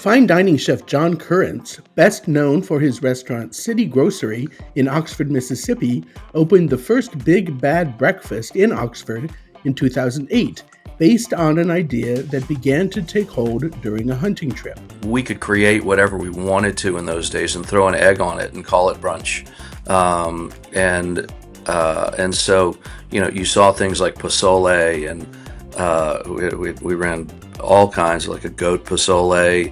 Fine dining chef John Currence, best known for his restaurant City Grocery in Oxford, Mississippi, opened the first Big Bad Breakfast in Oxford in 2008, based on an idea that began to take hold during a hunting trip. We could create whatever we wanted to in those days and throw an egg on it and call it brunch. And so, you saw things like pozole, and we ran all kinds, like a goat pozole,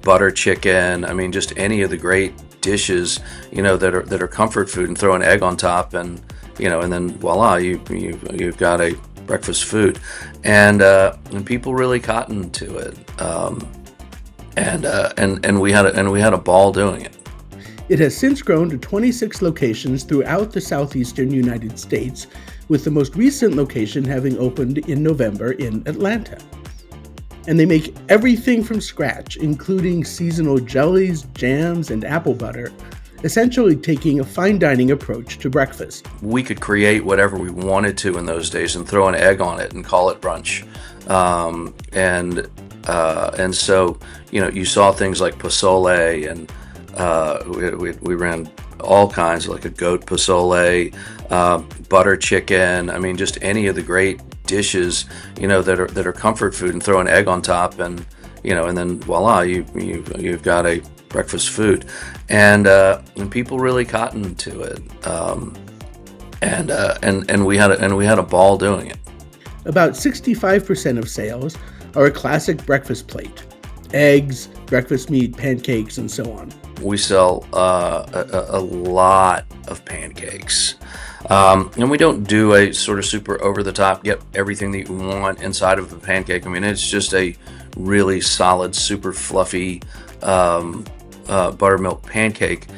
butter chicken. I mean, just any of the great dishes, that are comfort food, and throw an egg on top, and then voila, you've got a breakfast food, and people really cottoned to it, and we had a ball doing it. It has since grown to 26 locations throughout the southeastern United States, with the most recent location having opened in November in Atlanta. And they make everything from scratch, including seasonal jellies, jams, and apple butter, essentially taking a fine dining approach to breakfast. We could create whatever we wanted to in those days and throw an egg on it and call it brunch. And so, you saw things like pozole, and we ran all kinds, like a goat pozole, butter chicken. I mean, just any of the great dishes, that are comfort food, and throw an egg on top, and then voila, you've got a breakfast food, and people really cottoned to it, and we had a ball doing it. About 65% of sales are a classic breakfast plate: eggs, breakfast meat, pancakes, and so on. We sell a lot of pancakes. And we don't do a sort of super over-the-top, get everything that you want inside of a pancake. I mean, it's just a really solid, super fluffy buttermilk pancake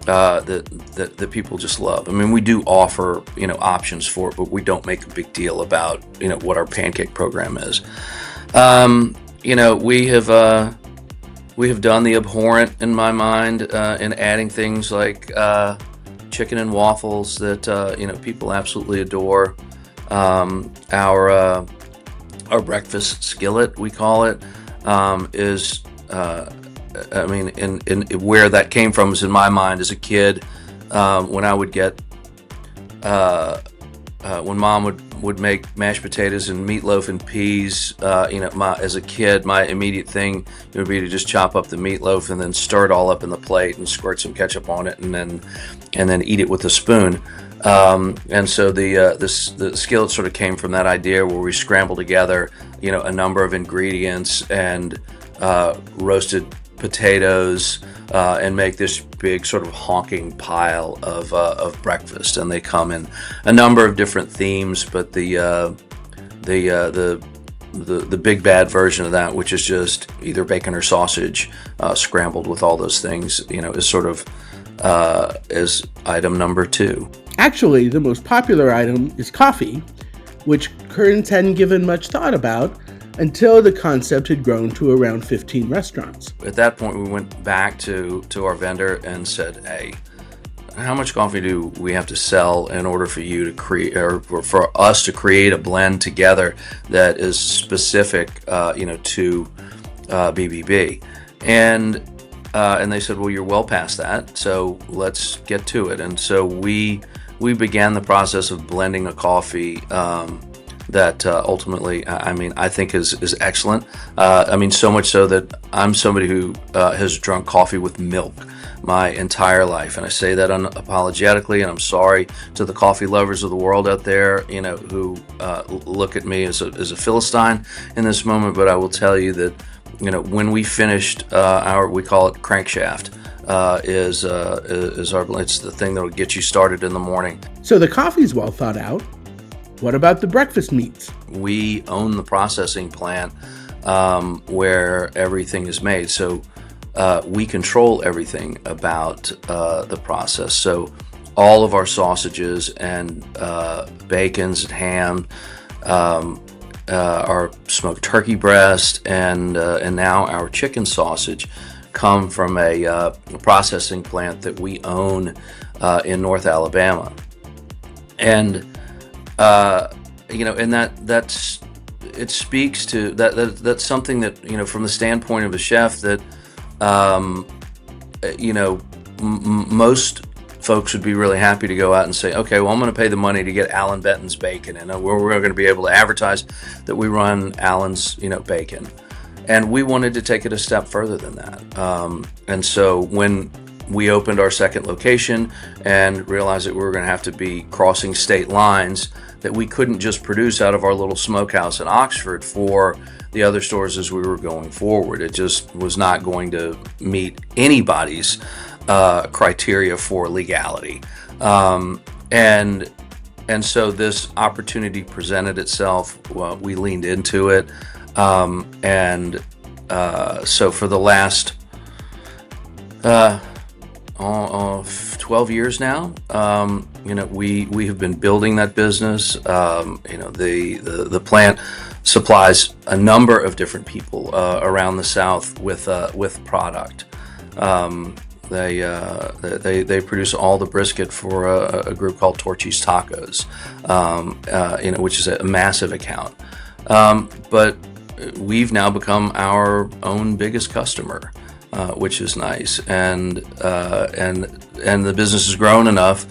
that people just love. I mean, we do offer, options for it, but we don't make a big deal about, what our pancake program is. We have done the abhorrent, in my mind, in adding things like chicken and waffles that people absolutely adore. Our breakfast skillet, we call it, is in where that came from is, in my mind, as a kid, when I would get when Mom would make mashed potatoes and meatloaf and peas, as a kid, my immediate thing would be to just chop up the meatloaf and then stir it all up in the plate and squirt some ketchup on it, and then eat it with a spoon. And so the skillet sort of came from that idea, where we scramble together, a number of ingredients and roasted potatoes, and make this big sort of honking pile of breakfast. And they come in a number of different themes, but the big bad version of that, which is just either bacon or sausage scrambled with all those things, is sort of is item number 2. Actually, the most popular item is coffee, which Currence hadn't given much thought about until the concept had grown to around 15 restaurants. At that point, we went back to our vendor and said, "Hey, how much coffee do we have to sell in order for you to create, or for us to create a blend together that is specific, to BBB?" And they said, "Well, you're well past that, so let's get to it." And so we began the process of blending a coffee that ultimately, I think is excellent. So much so that I'm somebody who has drunk coffee with milk my entire life, and I say that unapologetically. And I'm sorry to the coffee lovers of the world out there, who look at me as a Philistine in this moment. But I will tell you that, when we finished we call it crankshaft. Is it's the thing that will get you started in the morning. So the coffee's well thought out. What about the breakfast meats? We own the processing plant where everything is made, so we control everything about the process. So all of our sausages and bacons and ham, our smoked turkey breast, and now our chicken sausage come from a processing plant that we own in North Alabama. And and that's it speaks to that's something that, from the standpoint of a chef, that um, most folks would be really happy to go out and say, okay, well, I'm going to pay the money to get Alan Benton's bacon, and we're going to be able to advertise that we run Alan's, bacon. And we wanted to take it a step further than that. And so when we opened our second location and realized that we were going to have to be crossing state lines, that we couldn't just produce out of our little smokehouse in Oxford for the other stores as we were going forward. It just was not going to meet anybody's criteria for legality. And so this opportunity presented itself. Well, we leaned into it. So for the last 12 years now, we have been building that business. The plant supplies a number of different people around the South with product. They produce all the brisket for a group called Torchy's Tacos, which is a massive account. But we've now become our own biggest customer, which is nice, and the business has grown enough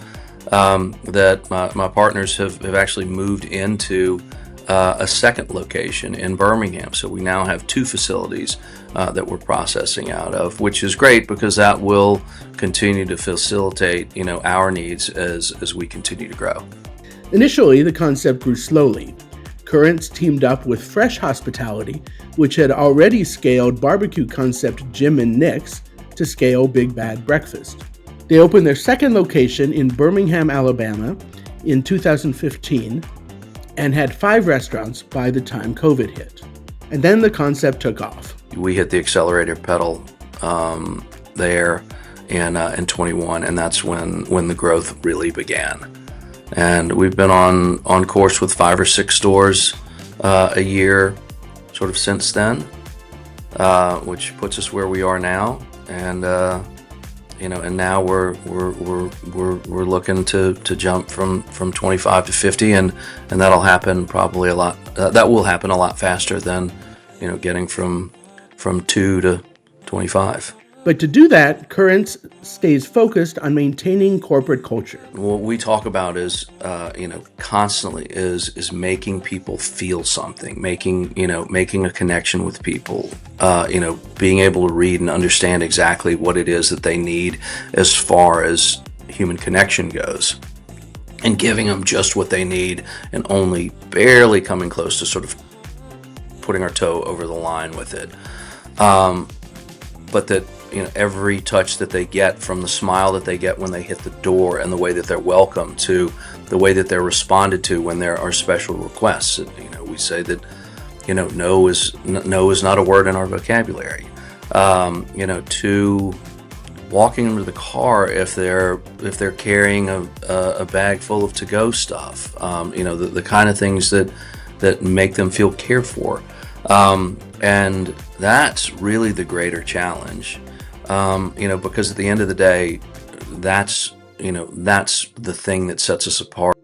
that my partners have actually moved into a second location in Birmingham. So we now have two facilities that we're processing out of, which is great because that will continue to facilitate our needs as we continue to grow. Initially, the concept grew slowly. Currence teamed up with Fresh Hospitality, which had already scaled barbecue concept Jim and Nick's to scale Big Bad Breakfast. They opened their second location in Birmingham, Alabama in 2015 and had 5 restaurants by the time COVID hit. And then the concept took off. We hit the accelerator pedal there in 21, and that's when the growth really began. And we've been on course with 5 or 6 stores a year sort of since then, which puts us where we are now. And and now we're looking to jump from 25 to 50, and that'll happen probably a lot. That will happen a lot faster than getting from 2 to 25. But to do that, Currence stays focused on maintaining corporate culture. What we talk about is, constantly is making people feel something, making a connection with people, being able to read and understand exactly what it is that they need as far as human connection goes, and giving them just what they need and only barely coming close to sort of putting our toe over the line with it. But that, every touch that they get, from the smile that they get when they hit the door and the way that they're welcomed, to the way that they're responded to when there are special requests. We say that, no is not a word in our vocabulary. To walking them to the car if they're carrying a bag full of to-go stuff. The kind of things that make them feel cared for. And that's really the greater challenge. Because at the end of the day, that's the thing that sets us apart.